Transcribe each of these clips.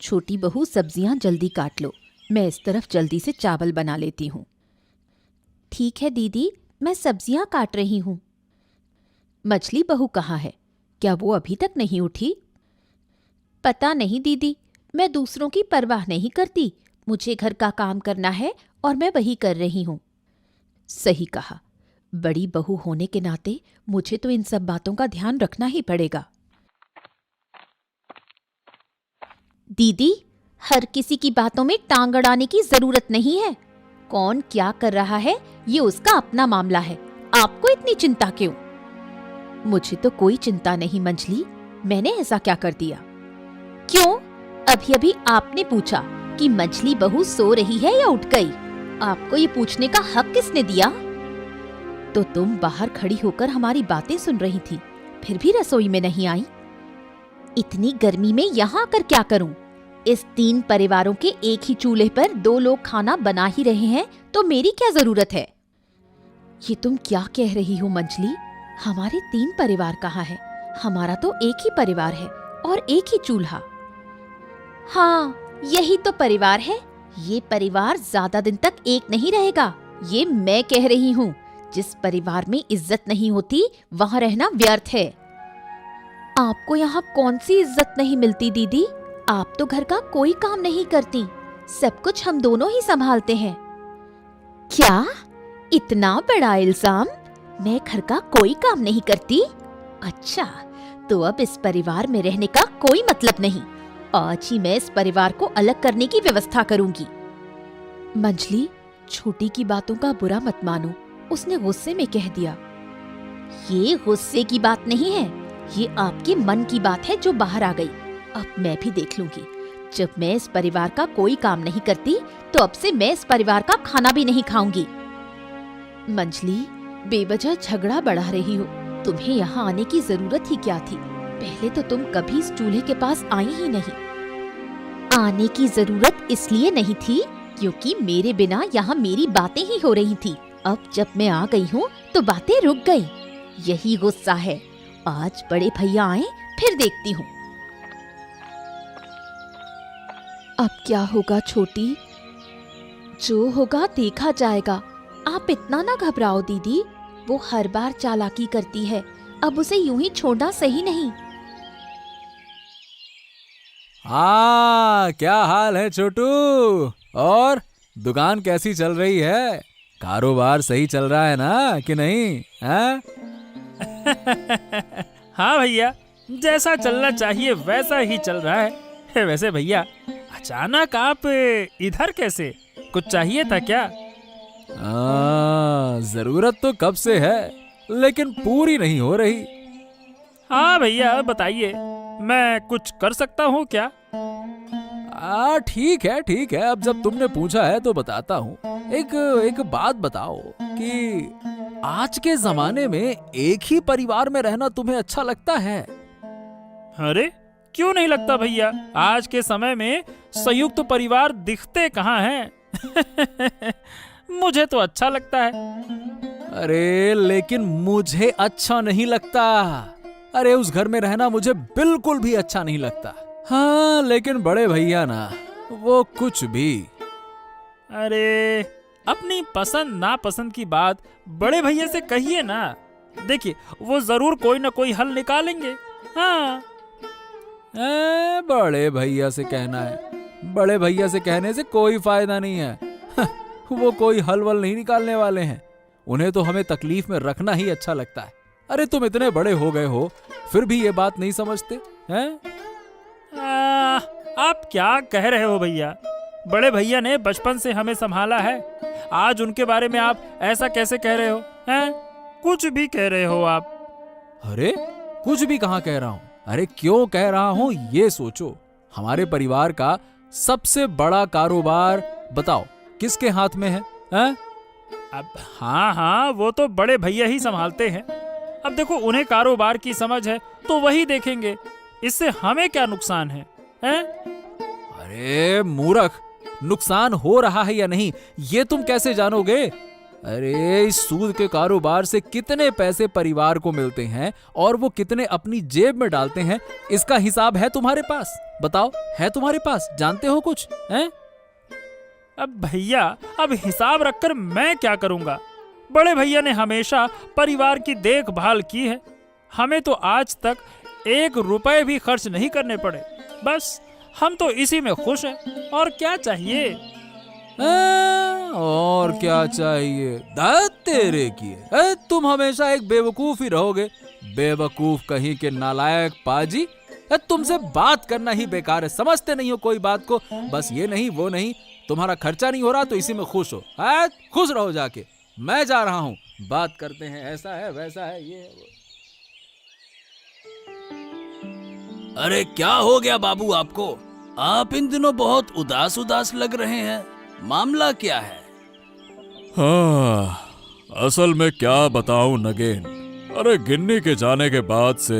छोटी बहू सब्जियां जल्दी काट लो, मैं इस तरफ जल्दी से चावल बना लेती हूँ। ठीक है दीदी, मैं सब्जियां काट रही हूँ। मछली बहू कहाँ है? क्या वो अभी तक नहीं उठी? पता नहीं दीदी, मैं दूसरों की परवाह नहीं करती। मुझे घर का काम करना है और मैं वही कर रही हूँ। सही कहा, बड़ी बहू होने के नाते मुझे तो इन सब बातों का ध्यान रखना ही पड़ेगा। दीदी, हर किसी की बातों में टांग अड़ाने की जरूरत नहीं है। कौन क्या कर रहा है ये उसका अपना मामला है, आपको इतनी चिंता क्यों? मुझे तो कोई चिंता नहीं मंजली, मैंने ऐसा क्या कर दिया? क्यों? अभी अभी आपने पूछा कि मछली बहू सो रही है या उठ गई। आपको ये पूछने का हक किसने दिया? तो तुम बाहर खड़ी होकर हमारी बातें सुन रही थी, फिर भी रसोई में नहीं आई। इतनी गर्मी में यहाँ आकर क्या करूं? इस 3 परिवारों के एक ही चूल्हे पर 2 लोग खाना बना ही रहे हैं, तो मेरी क्या जरूरत है? ये तुम क्या कह रही हो मंजली? हमारे 3 परिवार कहाँ है? हमारा तो एक ही परिवार है और एक ही चूल्हा। हाँ, यही तो परिवार है। ये परिवार ज्यादा दिन तक एक नहीं रहेगा, ये मैं कह रही हूँ। जिस परिवार में इज्जत नहीं होती वहाँ रहना व्यर्थ है। आपको यहाँ कौन सी इज्जत नहीं मिलती दीदी? आप तो घर का कोई काम नहीं करती, सब कुछ हम दोनों ही संभालते हैं। क्या? इतना बड़ा इल्जाम? मैं घर का कोई काम नहीं करती? अच्छा, तो अब इस परिवार में रहने का कोई मतलब नहीं। आज ही मैं इस परिवार को अलग करने की व्यवस्था करूंगी। मंजली, छोटी की बातों का बुरा मत मानो, उसने गुस्से में कह दिया। ये गुस्से की बात नहीं है, ये आपके मन की बात है जो बाहर आ गई। अब मैं भी देख लूंगी। जब मैं इस परिवार का कोई काम नहीं करती तो अब से मैं इस परिवार का खाना भी नहीं खाऊंगी। मंजली, बेवजह झगड़ा बढ़ा रही हो। तुम्हें यहाँ आने की जरूरत ही क्या थी? पहले तो तुम कभी इस चूल्हे के पास आई ही नहीं। आने की जरूरत इसलिए नहीं थी क्योंकि मेरे बिना यहाँ मेरी बातें ही हो रही थी। अब जब मैं आ गई हूँ तो बातें रुक गई। यही गुस्सा है। आज बड़े भैया आए फिर देखती हूँ। अब क्या होगा छोटी? जो होगा देखा जाएगा। आप इतना ना घबराओ दीदी, वो हर बार चालाकी करती है, अब उसे यूं ही छोड़ना सही नहीं। हाँ, क्या हाल है छोटू? और दुकान कैसी चल रही है? कारोबार सही चल रहा है ना कि नहीं? हाँ? हाँ भैया, जैसा चलना चाहिए वैसा ही चल रहा है। वैसे भैया, अचानक आप इधर कैसे? कुछ चाहिए था क्या? जरूरत तो कब से है, लेकिन पूरी नहीं हो रही। हाँ भैया, बताइए, मैं कुछ कर सकता हूँ क्या? ठीक है, अब जब तुमने पूछा है तो बताता हूँ। एक बात बताओ कि आज के जमाने में एक ही परिवार में रहना तुम्हें अच्छा लगता है? अरे क्यों नहीं लगता भैया, आज के समय में संयुक्त परिवार दिखते कहाँ हैं। मुझे तो अच्छा लगता है। अरे लेकिन मुझे अच्छा नहीं लगता। अरे उस घर में रहना मुझे बिल्कुल भी अच्छा नहीं लगता। हाँ, लेकिन बड़े भैया ना, वो कुछ भी। अरे अपनी पसंद नापसंद की बात बड़े भैया से कहिए ना। देखिए, वो जरूर कोई ना कोई हल निकालेंगे। हाँ। बड़े भैया से कहना है? बड़े भैया से कहने से कोई फायदा नहीं है। वो कोई हल वल नहीं निकालने वाले हैं। उन्हें तो हमें तकलीफ में रखना ही अच्छा लगता है। अरे तुम इतने बड़े हो गए हो फिर भी ये बात नहीं समझते हैं? आप क्या कह रहे हो भैया? बड़े भैया ने बचपन से हमें संभाला है, आज उनके बारे में आप ऐसा कैसे कह रहे हो? हैं? कुछ भी कह रहे हो आप। अरे कुछ भी कहाँ कह रहा हूँ? अरे क्यों कह रहा हूँ ये सोचो। हमारे परिवार का सबसे बड़ा कारोबार बताओ किसके हाथ में है? अब हाँ, वो तो बड़े भैया ही संभालते हैं। अब देखो, उन्हें कारोबार की समझ है तो वही देखेंगे, इससे हमें क्या नुकसान है? अरे मूर्ख, नुकसान हो रहा है या नहीं ये तुम कैसे जानोगे? अरे इस सूद के कारोबार से कितने पैसे परिवार को मिलते हैं और वो कितने अपनी जेब में डालते हैं, इसका हिसाब है तुम्हारे पास? बताओ, है तुम्हारे पास? जानते हो कुछ? हैं? अब भैया, अब हिसाब रखकर मैं क्या करूंगा? बड़े भैया ने हमेशा परिवार की देखभाल की है। हमें तो आज तक 1 रुपए भी खर्च नहीं करने पड़े। बस हम तो इसी में खुश हैं। और क्या चाहिए? और क्या चाहिए? दाद तेरे की तुम हमेशा एक बेवकूफ ही रहोगे। बेवकूफ कहीं के नालायक पाजी। तुमसे बात करना ही बेकार है, समझते नहीं हो कोई बात को। बस ये नहीं वो नहीं, तुम्हारा खर्चा नहीं हो रहा तो इसी में खुश हो। खुश रहो जाके। मैं जा रहा हूँ, बात करते हैं, ऐसा है वैसा है ये है। अरे क्या हो गया बाबू आपको? आप इन दिनों बहुत उदास उदास लग रहे हैं। मामला क्या है? हाँ, असल में क्या बताऊं नगेन। अरे गिन्नी के जाने के बाद से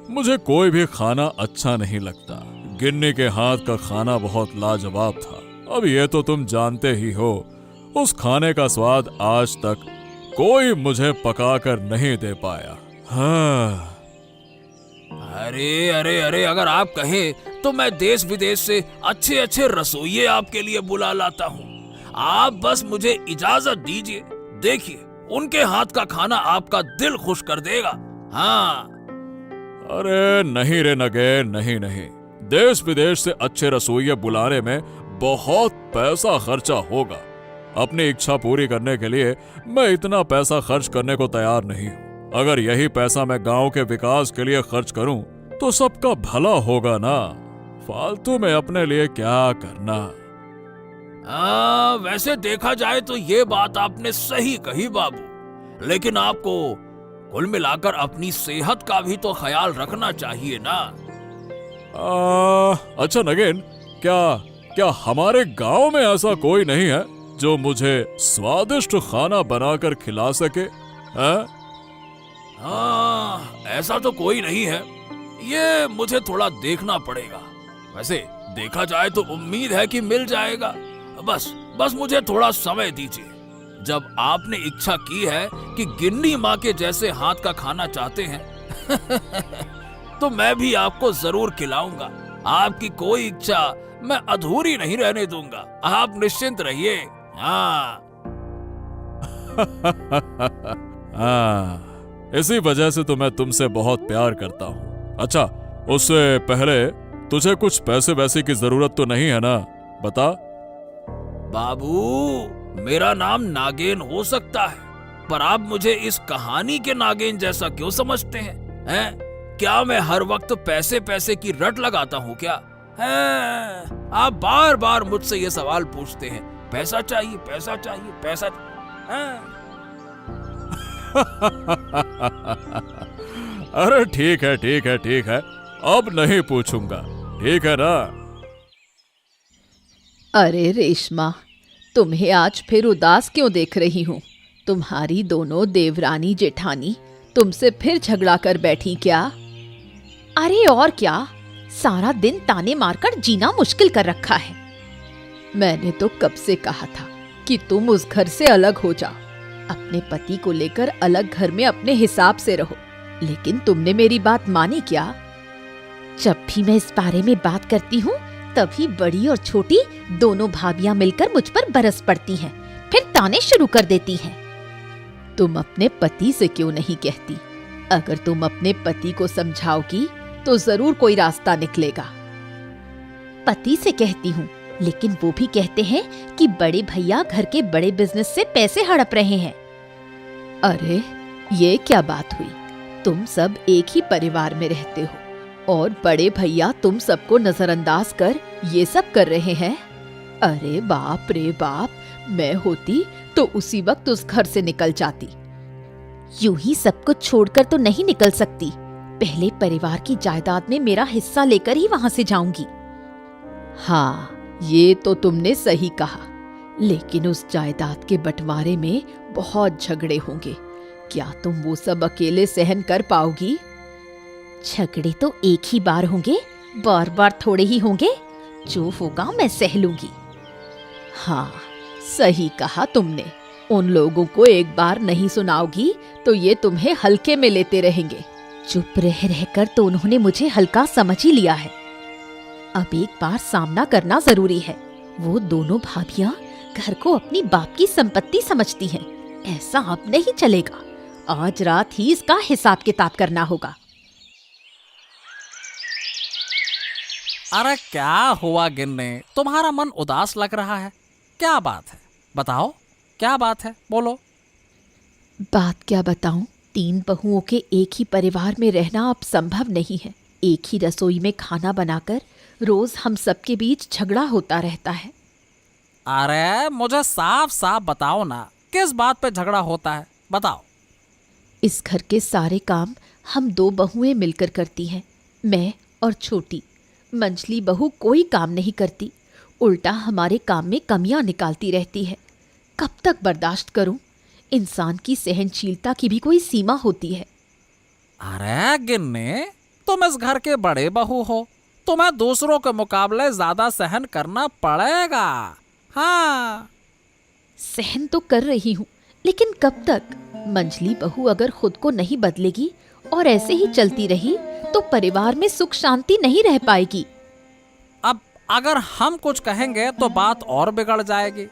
मुझे कोई भी खाना अच्छा नहीं लगता। गिन्नी के हाथ का खाना बहुत लाजवाब था। अब ये तो तुम जानते ही हो, उस खाने का स्वाद आज तक कोई मुझे पका कर नहीं दे पाया। हाँ। अरे अरे अरे, अगर आप कहें तो मैं देश विदेश से अच्छे अच्छे रसोइये आपके लिए बुला लाता हूँ। आप बस मुझे इजाजत दीजिए। देखिए, उनके हाथ का खाना आपका दिल खुश कर देगा। हाँ। अरे नहीं रे नगेन, नहीं नहीं। देश विदेश से अच्छे रसोइये बुलाने में बहुत पैसा खर्चा होगा। अपनी इच्छा पूरी करने के लिए मैं इतना पैसा खर्च करने को तैयार नहीं हूँ। अगर यही पैसा मैं गांव के विकास के लिए खर्च करूं तो सबका भला होगा ना। फालतू में अपने लिए क्या करना। वैसे देखा जाए तो ये बात आपने सही कही बाबू, लेकिन आपको कुल मिलाकर अपनी सेहत का भी तो ख्याल रखना चाहिए ना। अच्छा नगेन, क्या हमारे गांव में ऐसा कोई नहीं है जो मुझे स्वादिष्ट खाना बनाकर खिला सके? हैं? ऐसा तो कोई नहीं है। ये मुझे थोड़ा देखना पड़ेगा। वैसे देखा जाए तो उम्मीद है कि मिल जाएगा। बस मुझे थोड़ा समय दीजिए। जब आपने इच्छा की है कि गिन्नी माँ के जैसे हाथ का खाना चाहते हैं तो मैं भी आपको जरूर खिलाऊंगा। आपकी कोई इच्छा मैं अधूरी नहीं रहने दूंगा। आप निश्चिंत रहिए। हाँ। इसी वजह से तो मैं तुमसे बहुत प्यार करता हूँ। अच्छा, उससे पहले तुझे कुछ पैसे वैसे की जरूरत तो नहीं है ना? बता। बाबू, मेरा नाम नागेन हो सकता है, पर आप मुझे इस कहानी के नागेन जैसा क्यों समझते हैं? क्या मैं हर वक्त पैसे पैसे की रट लगाता हूँ क्या? आप बार बार मुझसे ये सवाल पूछते हैं, पैसा चाहिए पैसा चाहिए पैसा। अरे ठीक है ठीक है ठीक है, अब नहीं पूछूंगा, ठीक है ना? अरे रेशमा, तुम्हें आज फिर उदास क्यों देख रही हूँ? तुम्हारी दोनों देवरानी जेठानी तुमसे फिर झगड़ा कर बैठी क्या? अरे और क्या, सारा दिन ताने मारकर जीना मुश्किल कर रखा है। मैंने तो कब से कहा था कि तुम उस घर से अलग हो जाओ, अपने पति को लेकर अलग घर में अपने हिसाब से रहो, लेकिन तुमने मेरी बात मानी क्या? जब भी मैं इस बारे में बात करती हूँ तभी बड़ी और छोटी दोनों भाभियां मिलकर मुझ पर बरस पड़ती हैं, फिर ताने शुरू कर देती हैं। तुम अपने पति से क्यों नहीं कहती? अगर तुम अपने पति को समझाओगी तो जरूर कोई रास्ता निकलेगा। पति से कहती हूँ, लेकिन वो भी कहते हैं कि बड़े भैया घर के बड़े बिजनेस से पैसे हड़प रहे हैं। अरे ये क्या बात हुई? तुम सब एक ही परिवार में रहते हो और बड़े भैया तुम सबको नजरअंदाज कर ये सब कर रहे हैं। अरे बाप रे बाप, मैं होती तो उसी वक्त उस घर से निकल जाती। यूं ही सब कुछ छोड़कर तो नहीं निकल सकती, पहले परिवार की जायदाद में मेरा हिस्सा लेकर ही वहां से जाऊंगी। हाँ, ये तो तुमने सही कहा, लेकिन उस जायदाद के बंटवारे में बहुत झगड़े होंगे। क्या तुम वो सब अकेले सहन कर पाओगी? झगड़े तो एक ही बार होंगे, बार बार थोड़े ही होंगे। जो होगा मैं सह लूंगी। हाँ, सही कहा तुमने, उन लोगों को एक बार नहीं सुनाओगी तो ये तुम्हें हल्के में लेते रहेंगे। चुप रह रहकर तो उन्होंने मुझे हल्का समझ ही लिया है। अब एक बार सामना करना जरूरी है। वो दोनों भाभियां घर को अपनी बाप की संपत्ति समझती हैं। ऐसा अब नहीं चलेगा। आज रात ही इसका हिसाब किताब करना होगा। अरे क्या हुआ गिन्नी, तुम्हारा मन उदास लग रहा है? क्या बात है, बताओ क्या बात है, बोलो। बात क्या बताऊं, 3 बहुओं के एक ही परिवार में रहना अब संभव नहीं है। एक ही रसोई में खाना बनाकर रोज हम सबके बीच झगड़ा होता रहता है। अरे मुझे साफ साफ बताओ ना, किस बात पे झगड़ा होता है, बताओ। इस घर के सारे काम हम 2 बहुएं मिलकर करती हैं, मैं और छोटी। मंझली बहू कोई काम नहीं करती, उल्टा हमारे काम में कमियां निकालती रहती है। कब तक बर्दाश्त करूं? इंसान की सहनशीलता की भी कोई सीमा होती है। अरे गिन्नी, तुम इस घर के बड़े बहू हो, तुम्हें दूसरों के मुकाबले ज्यादा सहन करना पड़ेगा। हाँ, सहन तो कर रही हूँ, लेकिन कब तक? मंझली बहू अगर खुद को नहीं बदलेगी और ऐसे ही चलती रही तो परिवार में सुख शांति नहीं रह पाएगी। अब अगर हम कुछ कहेंगे तो बात और बिगड़ जाएगी।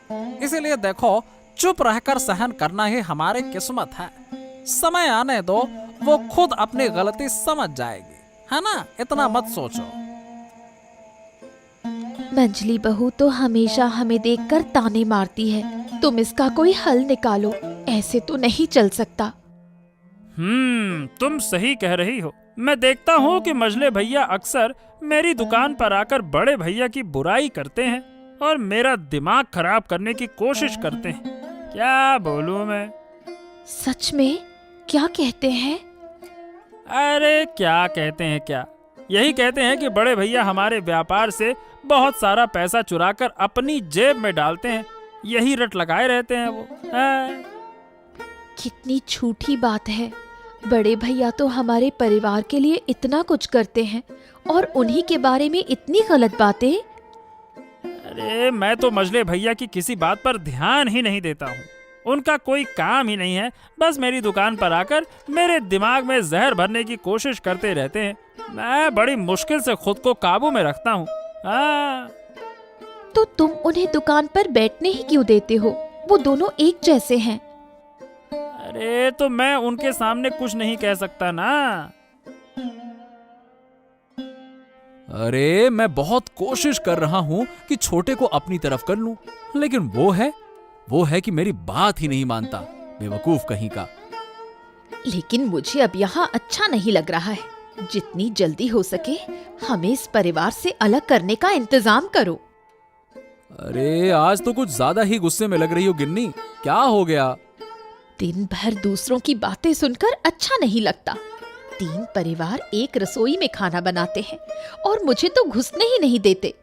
इसीलिए देखो, चुप रहकर सहन करना ही हमारी किस्मत है। समय आने दो, वो खुद अपनी गलती समझ जाएगी, है ना? इतना मत सोचो। मंझली बहू तो हमेशा हमें देखकर ताने मारती है। तुम इसका कोई हल निकालो, ऐसे तो नहीं चल सकता। तुम सही कह रही हो। मैं देखता हूँ कि मझले भैया अक्सर मेरी दुकान पर आकर बड़े भैया की बुराई करते हैं और मेरा दिमाग खराब करने की कोशिश करते हैं। क्या बोलूं मैं? सच में? क्या कहते हैं? अरे क्या कहते हैं क्या, यही कहते हैं कि बड़े भैया हमारे व्यापार से बहुत सारा पैसा चुराकर अपनी जेब में डालते हैं। यही रट लगाए रहते हैं वो। कितनी झूठी बात है। बड़े भैया तो हमारे परिवार के लिए इतना कुछ करते हैं और उन्हीं के बारे में इतनी गलत बातें। अरे मैं तो मझले भैया की किसी बात पर ध्यान ही नहीं देता हूँ। उनका कोई काम ही नहीं है, बस मेरी दुकान पर आकर मेरे दिमाग में जहर भरने की कोशिश करते रहते हैं। मैं बड़ी मुश्किल से खुद को काबू में रखता हूँ। तो तुम उन्हें दुकान पर बैठने ही क्यों देते हो? वो दोनों एक जैसे हैं। अरे तो मैं उनके सामने कुछ नहीं कह सकता ना। अरे मैं बहुत कोशिश कर रहा हूं कि छोटे को अपनी तरफ कर लूं, लेकिन वो है कि मेरी बात ही नहीं मानता। बेवकूफ कहीं का। लेकिन मुझे अब यहाँ अच्छा नहीं लग रहा है। जितनी जल्दी हो सके हमें इस परिवार से अलग करने का इंतजाम करो। अरे आज तो कुछ ज्यादा ही गुस्से में लग रही हो गिन्नी, क्या हो गया? दिन भर दूसरों की बातें सुनकर अच्छा नहीं लगता। 3 परिवार एक रसोई में खाना बनाते हैं और मुझे तो घुसने ही नहीं देते।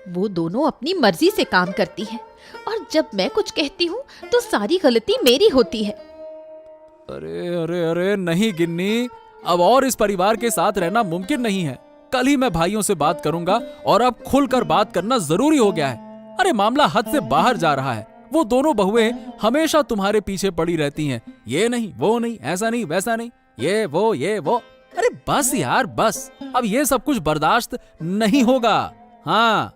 वो दोनों अपनी मर्जी से काम करती हैं और जब मैं कुछ कहती हूँ तो सारी गलती मेरी होती है। अरे अरे अरे नहीं गिन्नी, अब और इस परिवार के साथ रहना मुमकिन नहीं है। कल ही मैं भाइयों से बात करूंगा और अब खुलकर बात करना जरूरी हो गया है। अरे मामला हद से बाहर जा रहा है। वो दोनों बहुएं हमेशा तुम्हारे पीछे पड़ी रहती हैं। ये नहीं, वो नहीं, ऐसा नहीं, वैसा नहीं, ये वो। अरे बस यार बस, अब ये सब कुछ बर्दाश्त नहीं होगा। हाँ,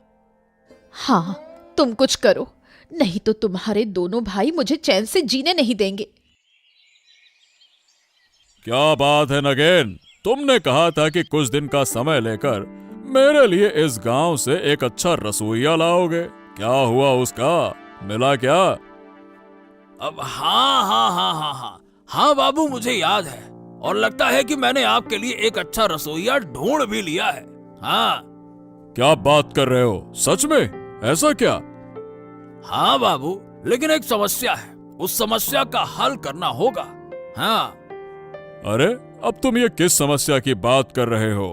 तुम कुछ करो, नहीं तो तुम्हारे दोनों भाई मुझे चैन से जीने नहीं देंगे। क्या बात है नगेन, तुमने कहा था कि कुछ दिन का समय लेकर मेरे लिए इस गांव से एक अच्छा रसोइया लाओगे। क्या हुआ उसका? मिला क्या? अब हाँ बाबू, मुझे याद है और लगता है कि मैंने आपके लिए एक अच्छा रसोइया ढूंढ भी लिया है। हाँ। क्या बात कर रहे हो? सच में? ऐसा क्या? हाँ बाबू, लेकिन एक समस्या है। उस समस्या का हल करना होगा। हाँ। अरे अब तुम ये किस समस्या की बात कर रहे हो?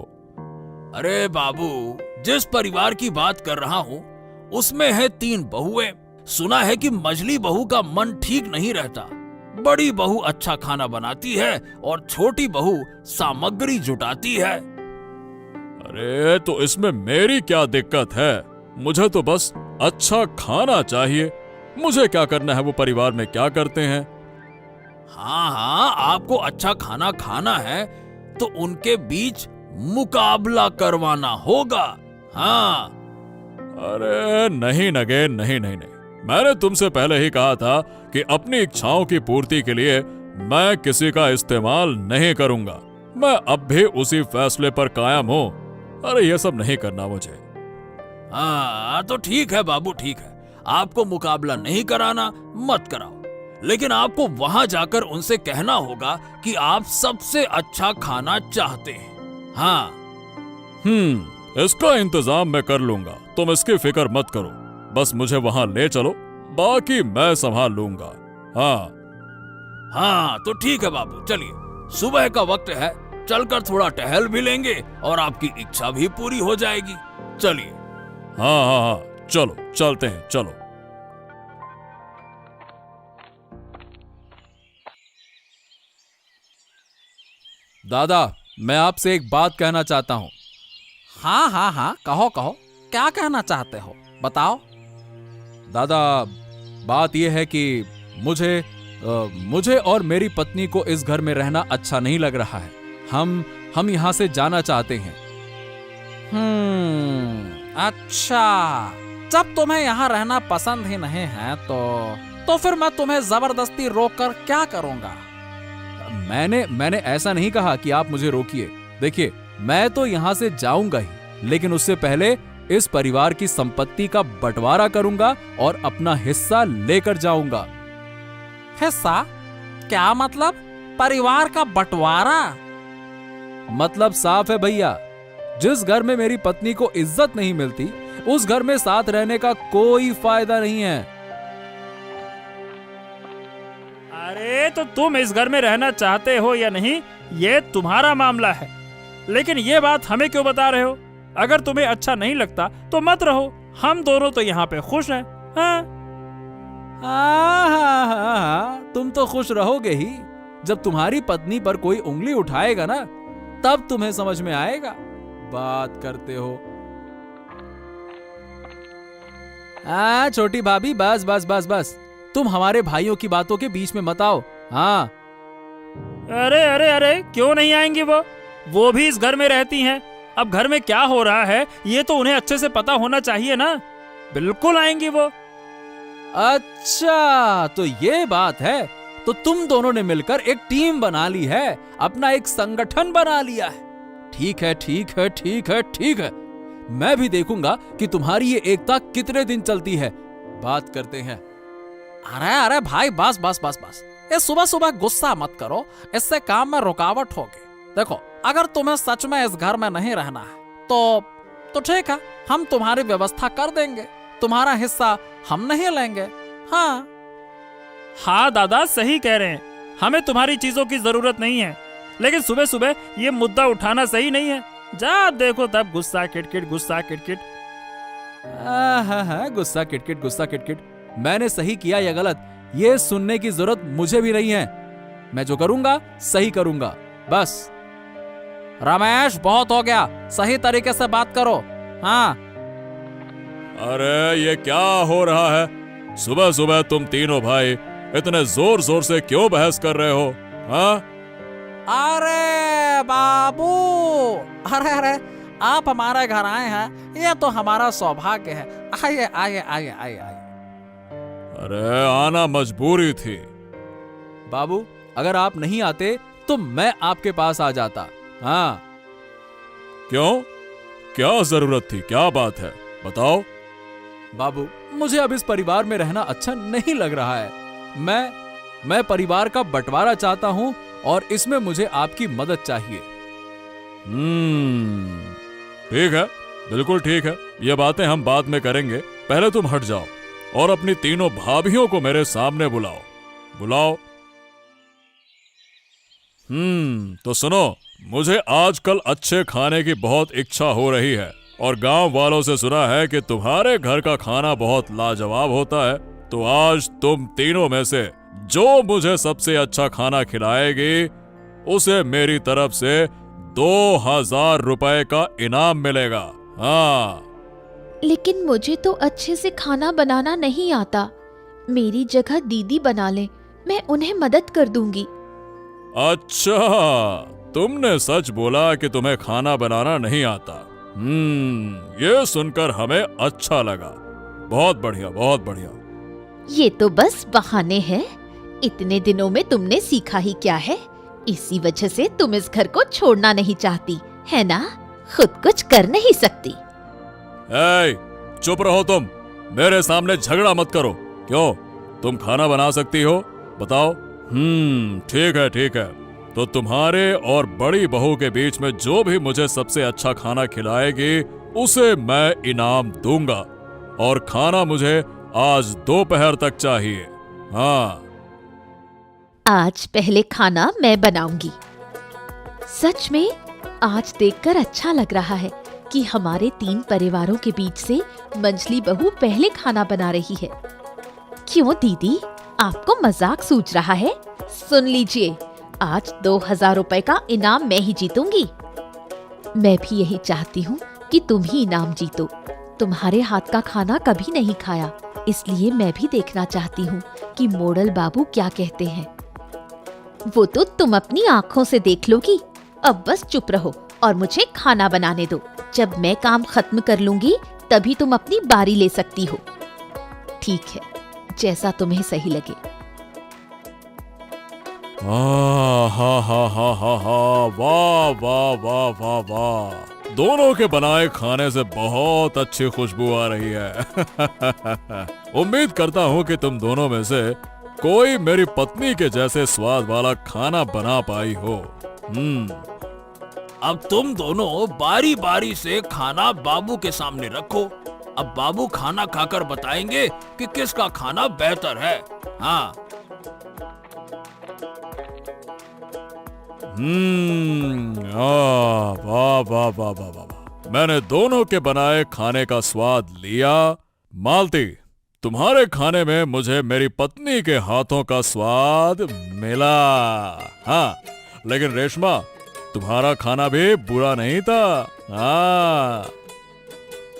अरे बाबू, जिस परिवार की बात कर रहा हूँ उसमें है 3 बहुएं। सुना है कि मझली बहू का मन ठीक नहीं रहता। बड़ी बहू अच्छा खाना बनाती है और छोटी बहू सामग्री जुटाती है। अरे तो इसमें मेरी क्या दिक्कत है? मुझे तो बस अच्छा खाना चाहिए। मुझे क्या करना है वो परिवार में क्या करते हैं। हाँ हाँ, आपको अच्छा खाना खाना है तो उनके बीच मुकाबला करवाना होगा। हाँ। अरे नहीं नगेन, नहीं नहीं नहीं, मैंने तुमसे पहले ही कहा था कि अपनी इच्छाओं की पूर्ति के लिए मैं किसी का इस्तेमाल नहीं करूंगा। मैं अब भी उसी फैसले पर कायम हूं। अरे ये सब नहीं करना मुझे। हाँ तो ठीक है बाबू, ठीक है, आपको मुकाबला नहीं कराना, मत कराओ, लेकिन आपको वहां जाकर उनसे कहना होगा कि आप सबसे अच्छा खाना चाहते हैं। हाँ। इसका इंतजाम मैं कर लूंगा, तुम इसकी फिक्र मत करो। बस मुझे वहां ले चलो, बाकी मैं संभाल लूंगा। हाँ हाँ तो ठीक है बाबू, चलिए, सुबह का वक्त है, चलकर थोड़ा टहल भी लेंगे और आपकी इच्छा भी पूरी हो जाएगी। चलिए। हाँ हाँ हाँ, चलो चलते हैं, चलो। दादा, मैं आपसे एक बात कहना चाहता हूँ। हाँ हाँ हाँ, कहो कहो, क्या कहना चाहते हो, बताओ। दादा, बात यह है कि मुझे और मेरी पत्नी को इस घर में रहना अच्छा नहीं लग रहा है। हम यहाँ से जाना चाहते हैं। अच्छा, जब तुम्हें यहाँ रहना पसंद ही नहीं है तो फिर मैं तुम्हें जबरदस्ती रोककर क्या करूँगा। मैंने ऐसा नहीं कहा कि आप मुझे रोकिए। देखिए, मैं तो यहाँ से जाऊंगा ही, लेकिन उससे पहले इस परिवार की संपत्ति का बंटवारा करूंगा और अपना हिस्सा लेकर जाऊंगा। हिस्सा? क्या मतलब? परिवार का बंटवारा? मतलब साफ है भैया, जिस घर में मेरी पत्नी को इज्जत नहीं मिलती, उस घर में साथ रहने का कोई फायदा नहीं है। अरे तो तुम इस घर में रहना चाहते हो या नहीं, ये तुम्हारा मामला है, लेकिन ये बात हमें क्यों बता रहे हो? अगर तुम्हें अच्छा नहीं लगता तो मत रहो, हम दोनों तो यहाँ पे खुश हैं। हाँ हाँ, तुम तो खुश रहोगे ही। जब तुम्हारी पत्नी पर कोई उंगली उठाएगा ना, तब तुम्हें समझ में आएगा। बात करते हो। छोटी भाभी, बस बस बस बस, तुम हमारे भाइयों की बातों के बीच में मत आओ। हाँ। अरे अरे अरे, क्यों नहीं आएंगी? वो भी इस घर में रहती हैं। अब घर में क्या हो रहा है ये तो उन्हें अच्छे से पता होना चाहिए ना। बिल्कुल आएंगी वो। अच्छा, तो ये बात है। तो तुम दोनों ने मिलकर एक टीम बना ली है, अपना एक संगठन बना लिया है। ठीक है ठीक है ठीक है ठीक है, मैं भी देखूंगा कि तुम्हारी ये एकता कितने दिन चलती है। बात करते हैं। अरे अरे भाई, बस बस बस बस, ये सुबह सुबह गुस्सा मत करो, इससे काम में रुकावट होगी। देखो, अगर तुम्हें सच में इस घर में नहीं रहना है तो ठीक है, हम तुम्हारी व्यवस्था कर देंगे, तुम्हारा हिस्सा हम नहीं लेंगे। हाँ हाँ दादा, सही कह रहे हैं, हमें तुम्हारी चीजों की जरूरत नहीं है, लेकिन सुबह सुबह ये मुद्दा उठाना सही नहीं है। जा देखो तब गुस्सा किटकिट, गुस्सा किटकिट। हाँ, गुस्सा किटकिट, गुस्सा किटकिट। मैंने सही किया या गलत, ये सुनने की जरूरत मुझे भी नहीं है। मैं जो करूंगा सही करूंगा, बस। रमेश, बहुत हो गया, सही तरीके से बात करो। हाँ। अरे ये क्या हो रहा है? सुबह सुबह तुम तीनों भाई इतने जोर जोर से क्यों बहस कर रहे हो? हाँ? अरे बाबू, अरे अरे, आप हमारे घर आए हैं, ये तो हमारा सौभाग्य है। आइए आइए आइए आइए आइए। अरे आना मजबूरी थी। बाबू, अगर आप नहीं आते तो मैं आपके पास आ जाता। हाँ। क्यों? क्या जरूरत थी? क्या बात है, बताओ। बाबू, मुझे अब इस परिवार में रहना अच्छा नहीं लग रहा है। मैं परिवार का बंटवारा चाहता हूं और इसमें मुझे आपकी मदद चाहिए। ठीक है, बिल्कुल ठीक है, ये बातें हम बाद में करेंगे। पहले तुम हट जाओ और अपनी तीनों भाभियों को मेरे सामने बुलाओ। बुलाओ। तो सुनो, मुझे आजकल अच्छे खाने की बहुत इच्छा हो रही है और गांव वालों से सुना है कि तुम्हारे घर का खाना बहुत लाजवाब होता है। तो आज तुम तीनों में से जो मुझे सबसे अच्छा खाना खिलाएगी, उसे मेरी तरफ से 2000 रुपए का इनाम मिलेगा। हाँ। लेकिन मुझे तो अच्छे से खाना बनाना नहीं आता, मेरी जगह दीदी बना ले, मैं उन्हें मदद कर दूंगी। अच्छा, तुमने सच बोला कि तुम्हें खाना बनाना नहीं आता। ये सुनकर हमें अच्छा लगा। बहुत बढ़िया, बहुत बढ़िया। ये तो बस बहाने हैं। इतने दिनों में तुमने सीखा ही क्या है? इसी वजह से तुम इस घर को छोड़ना नहीं चाहती, है ना? खुद कुछ कर नहीं सकती। ए, चुप रहो तुम। मेरे सामने झगड़ा मत करो। क्यों, तुम खाना बना सकती हो? बताओ। ठीक है, ठीक है। तो तुम्हारे और बड़ी बहू के बीच में जो भी मुझे सबसे अच्छा खाना खिलाएगी उसे मैं इनाम दूंगा। और खाना मुझे आज दोपहर तक चाहिए। हाँ। आज पहले खाना मैं बनाऊंगी। सच में आज देखकर अच्छा लग रहा है कि हमारे 3 परिवारों के बीच से मंझली बहू पहले खाना बना रही है। क्यों दीदी, आपको मजाक सूझ रहा है? सुन लीजिए, आज 2000 रुपए का इनाम मैं ही जीतूंगी। मैं भी यही चाहती हूँ कि तुम ही इनाम जीतो। तुम्हारे हाथ का खाना कभी नहीं खाया, इसलिए मैं भी देखना चाहती हूँ कि मोड़ल बाबू क्या कहते हैं। वो तो तुम अपनी आँखों से देख लोगी। अब बस चुप रहो और मुझे खाना बनाने दो। जब मैं काम खत्म कर लूंगी तभी तुम अपनी बारी ले सकती हो। ठीक है, जैसा तुम्हें सही लगे। हा हा हा हा, वाह वाह वाह वाह वाह। दोनों के बनाए खाने से बहुत अच्छी खुशबू आ रही है। उम्मीद करता हूँ कि तुम दोनों में से कोई मेरी पत्नी के जैसे स्वाद वाला खाना बना पाई हो। अब तुम दोनों बारी बारी से खाना बाबू के सामने रखो। अब बाबू खाना खाकर बताएंगे कि किसका खाना बेहतर है। हाँ। वाह वाह वाह वाह वाह। मैंने दोनों के बनाए खाने का स्वाद लिया। मालती, तुम्हारे खाने में मुझे मेरी पत्नी के हाथों का स्वाद मिला। हाँ, लेकिन रेशमा, तुम्हारा खाना भी बुरा नहीं था। हाँ।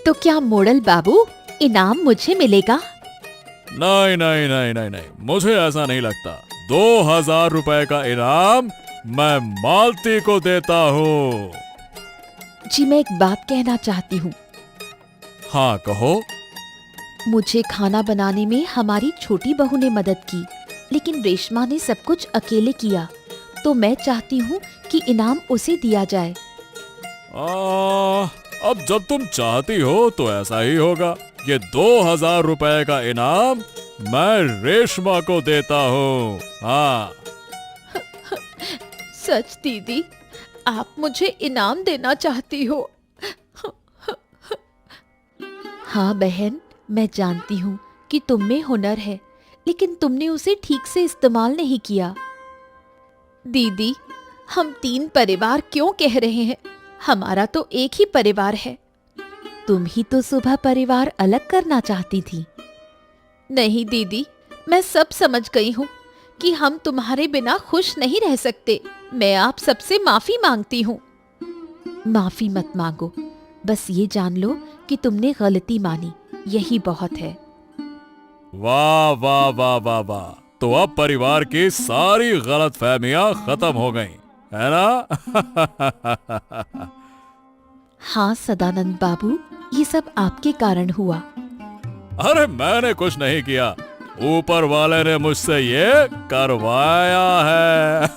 तो क्या मोड़ल बाबू, इनाम मुझे मिलेगा? नहीं नहीं नहीं नहीं नहीं, मुझे ऐसा नहीं लगता। 2000 रुपए का इनाम मैं मालती को देता हूँ। जी, मैं एक बात कहना चाहती हूँ। हाँ, कहो। मुझे खाना बनाने में हमारी छोटी बहू ने मदद की, लेकिन रेशमा ने सब कुछ अकेले किया। तो मैं चाहती हूँ कि इनाम उसे दिया जाए। अब जब तुम चाहती हो तो ऐसा ही होगा। ये 2000 रुपए का इनाम मैं रेशमा को देता हूँ। हाँ। सच दीदी, आप मुझे इनाम देना चाहती हो? हाँ बहन, मैं जानती हूँ कि तुम में हुनर है, लेकिन तुमने उसे ठीक से इस्तेमाल नहीं किया। दीदी, हम 3 परिवार क्यों कह रहे हैं? हमारा तो एक ही परिवार है। तुम ही तो सुबह परिवार अलग करना चाहती थी। नहीं दीदी, मैं सब समझ गई हूँ कि हम तुम्हारे बिना खुश नहीं रह सकते। मैं आप सबसे माफी मांगती हूँ। माफी मत मांगो, बस ये जान लो कि तुमने गलती मानी, यही बहुत है। वाह वाह वाह वाह वाह। तो अब परिवार की सारी गलतफहमियां खत्म हो गईं, है ना? हाँ सदानंद बाबू, ये सब आपके कारण हुआ। अरे मैंने कुछ नहीं किया, ऊपर वाले ने मुझसे ये करवाया है।